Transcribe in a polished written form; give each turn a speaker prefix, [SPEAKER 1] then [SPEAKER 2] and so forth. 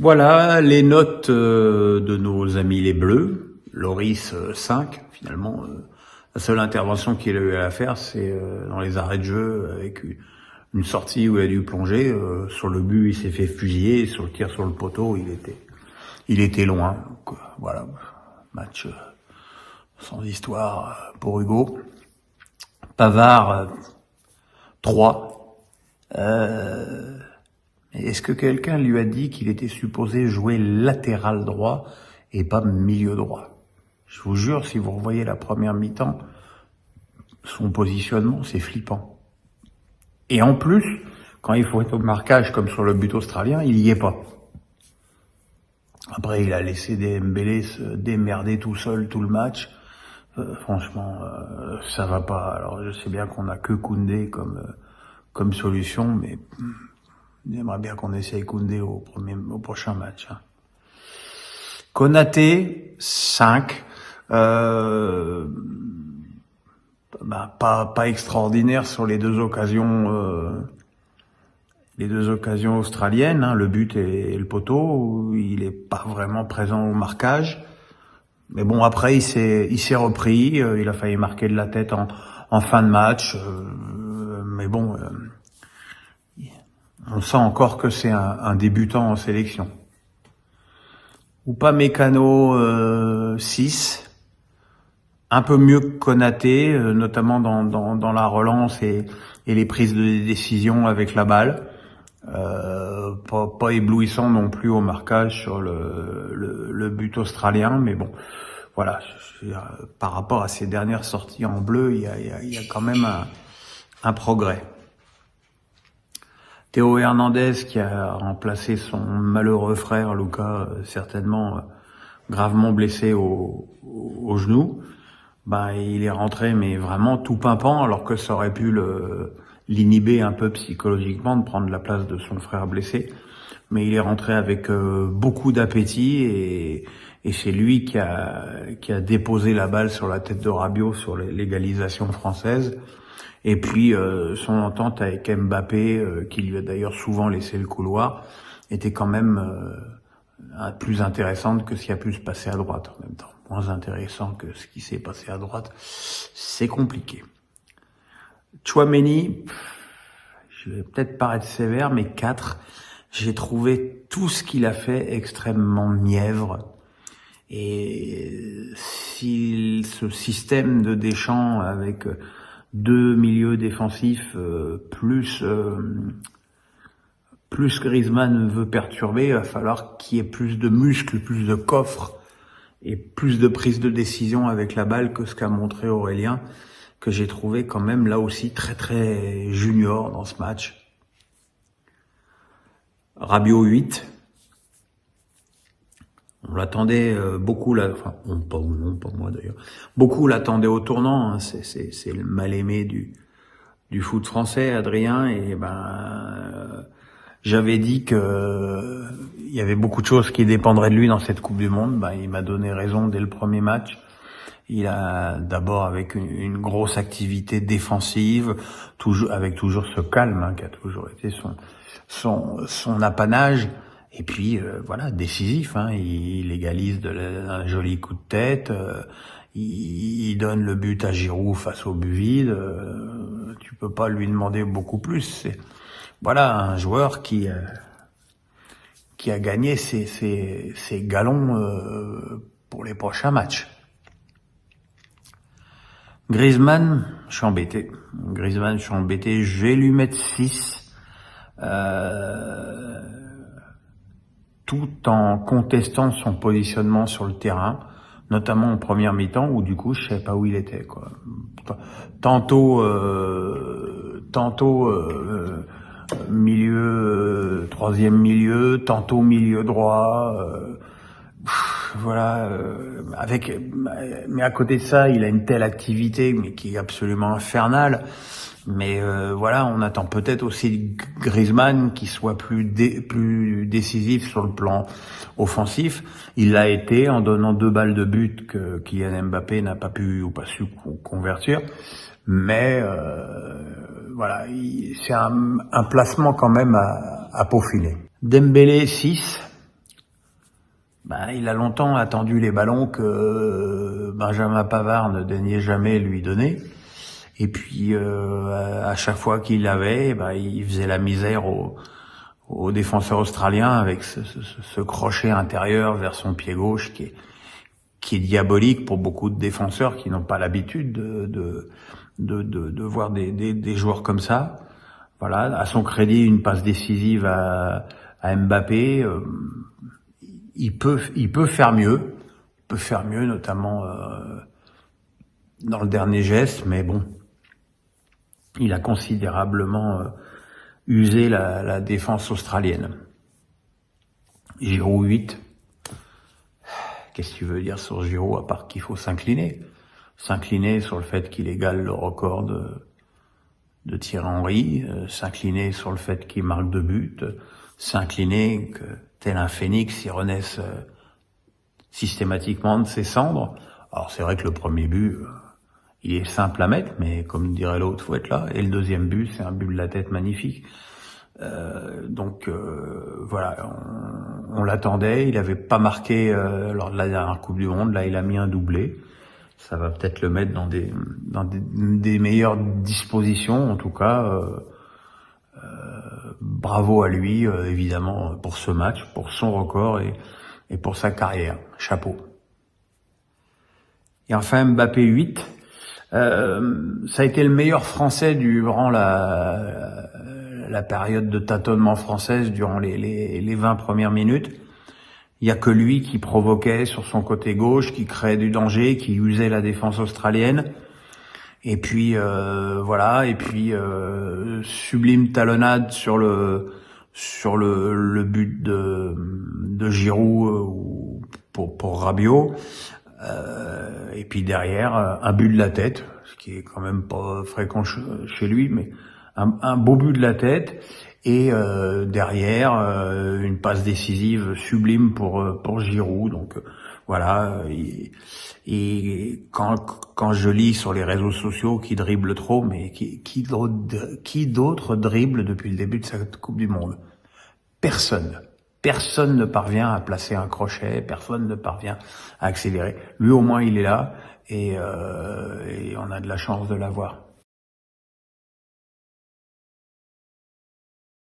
[SPEAKER 1] Voilà les notes de nos amis les Bleus. Loris 5, finalement. La seule intervention qu'il a eu à faire, c'est dans les arrêts de jeu, avec une sortie où il a dû plonger. Sur le but, il s'est fait fusiller. Sur le tir sur le poteau, il était loin. Donc, voilà, match sans histoire pour Hugo. Pavard 3. Est-ce que quelqu'un lui a dit qu'il était supposé jouer latéral droit et pas milieu droit? Je vous jure, si vous revoyez la première mi-temps, son positionnement, c'est flippant. Et en plus, quand il faut être au marquage, comme sur le but australien, il y est pas. Après, il a laissé Dembélé se démerder tout seul tout le match. Franchement, ça va pas. Alors, je sais bien qu'on a que Koundé comme solution, mais j'aimerais bien qu'on essaye Koundé au prochain match. Konaté 5. Pas extraordinaire sur les deux occasions australiennes, le but et le poteau. Il est pas vraiment présent au marquage. Mais bon, après il s'est repris, il a failli marquer de la tête en fin de match. Mais bon, on sent encore que c'est un débutant en sélection. Upamecano 6. Un peu mieux que Konaté, notamment dans la relance et les prises de décision avec la balle. Pas éblouissant non plus au marquage sur le but australien, mais bon, voilà. Par rapport à ses dernières sorties en bleu, il y a quand même un progrès. Théo Hernandez qui a remplacé son malheureux frère Lucas, certainement gravement blessé au genou. Il est rentré, mais vraiment tout pimpant, alors que ça aurait pu l'inhiber un peu psychologiquement de prendre la place de son frère blessé. Mais il est rentré avec beaucoup d'appétit et c'est lui qui a déposé la balle sur la tête de Rabiot sur l'égalisation française. Et puis son entente avec Mbappé, qui lui a d'ailleurs souvent laissé le couloir, était quand même plus intéressante que ce qui a pu se passer à droite en même temps. Moins intéressant que ce qui s'est passé à droite, c'est compliqué. Tchouaméni, je vais peut-être paraître sévère, mais 4. J'ai trouvé tout ce qu'il a fait extrêmement mièvre. Et si ce système de Deschamps avec deux milieux défensifs plus Griezmann veut perturber, il va falloir qu'il y ait plus de muscles, plus de coffre et plus de prise de décision avec la balle que ce qu'a montré Aurélien, que j'ai trouvé quand même là aussi très très junior dans ce match. Rabiot 8. On l'attendait beaucoup là, enfin pas moi d'ailleurs. Beaucoup l'attendaient au tournant, c'est le mal-aimé du foot français, Adrien, et j'avais dit que il y avait beaucoup de choses qui dépendraient de lui dans cette Coupe du Monde. Il m'a donné raison dès le premier match. Il a d'abord avec une grosse activité défensive, toujours ce calme qui a toujours été son apanage. Et puis voilà, décisif. Il égalise d'un joli coup de tête. Il donne le but à Giroud face au but vide. Tu peux pas lui demander beaucoup plus. C'est voilà un joueur qui a gagné ses galons pour les prochains matchs. Griezmann, je suis embêté. Je vais lui mettre 6. Tout en contestant son positionnement sur le terrain, notamment en première mi-temps où du coup je savais pas où il était quoi. Tantôt milieu troisième milieu, tantôt milieu droit. Voilà, mais à côté de ça, il a une telle activité mais qui est absolument infernale. Mais voilà, on attend peut-être aussi de Griezmann qui soit plus décisif sur le plan offensif. Il l'a été en donnant 2 balles de but que Kylian Mbappé n'a pas pu ou pas su convertir. Mais voilà, c'est un placement quand même à peaufiner. Dembélé 6. il a longtemps attendu les ballons que Benjamin Pavard ne daignait jamais lui donner. Et puis à chaque fois qu'il l'avait, il faisait la misère aux défenseurs australiens avec ce crochet intérieur vers son pied gauche qui est diabolique pour beaucoup de défenseurs qui n'ont pas l'habitude de voir des joueurs comme ça. Voilà, à son crédit, une passe décisive à Mbappé. Il peut faire mieux. Il peut faire mieux, notamment dans le dernier geste, mais bon, il a considérablement usé la défense australienne. Giroud 8. Qu'est-ce que tu veux dire sur Giroud, à part qu'il faut s'incliner? S'incliner sur le fait qu'il égale le record de Thierry Henry, s'incliner sur le fait qu'il marque 2 buts, s'incliner que, tel un phénix, il renaisse systématiquement de ses cendres. Alors c'est vrai que le premier but, il est simple à mettre, mais comme dirait l'autre, faut être là. Et le deuxième but, c'est un but de la tête magnifique. Voilà, on l'attendait. Il avait pas marqué lors de la dernière Coupe du Monde. Là, il a mis un doublé. Ça va peut-être le mettre dans des meilleures dispositions. En tout cas, bravo à lui, évidemment, pour ce match, pour son record et pour sa carrière. Chapeau. Et enfin, Mbappé 8. Ça a été le meilleur Français durant la période de tâtonnement française, durant les 20 premières minutes. Il y a que lui qui provoquait sur son côté gauche, qui créait du danger, qui usait la défense australienne. Et puis voilà, et puis sublime talonnade sur le but de Giroud pour Rabiot. Et puis derrière, un but de la tête, ce qui est quand même pas fréquent chez lui, mais un beau but de la tête. Et derrière, une passe décisive sublime pour Giroud. Donc voilà. Et quand je lis sur les réseaux sociaux qui dribble trop, mais qui d'autre dribble depuis le début de cette Coupe du Monde? Personne. Personne ne parvient à placer un crochet, personne ne parvient à accélérer. Lui au moins il est là et on a de la chance de l'avoir.